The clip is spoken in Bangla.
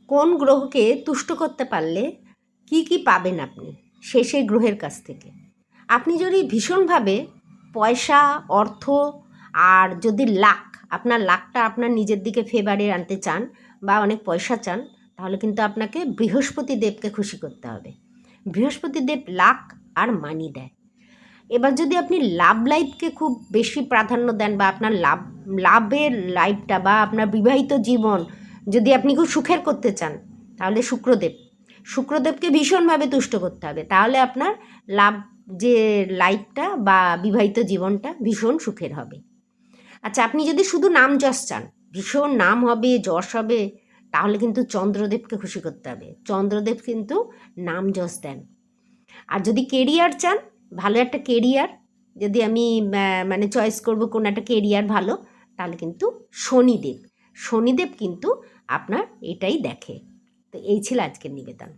কোন গ্রহকে তুষ্ট করতে পারলে কি কি পাবেন আপনি সেই গ্রহের কাছ থেকে। আপনি যদি ভীষণভাবে পয়সা, অর্থ আর যদি লাক, আপনার লাকটা আপনার নিজের দিকে ফেভারে আনতে চান বা অনেক পয়সা চান, তাহলে কিন্তু আপনাকে বৃহস্পতি দেবকে খুশি করতে হবে। বৃহস্পতি দেব লাক আর মানি দেয়। এবার যদি আপনি লাভ লাইফকে খুব বেশি প্রাধান্য দেন বা আপনার লাভের লাইফটা বা আপনার বিবাহিত জীবন যদি আপনি খুব সুখের করতে চান, তাহলে শুক্রদেবকে ভীষণভাবে তুষ্ট করতে হবে। তাহলে আপনার লাভ যে লাইফটা বা বিবাহিত জীবনটা ভীষণ সুখের হবে। আচ্ছা, আপনি যদি শুধু নাম যশ চান, ভীষণ নাম হবে, যশ হবে, তাহলে কিন্তু চন্দ্রদেবকে খুশি করতে হবে। চন্দ্রদেব কিন্তু নাম যশ দেন। আর যদি কেরিয়ার চান, ভালো একটা কেরিয়ার যদি আমি মানে চয়েস করব কোন একটা কেরিয়ার ভালো, তাহলে কিন্তু শনিদেব কিন্তু আপনার এটাই দেখে। তো এই ছিল আজকের নিবেদন।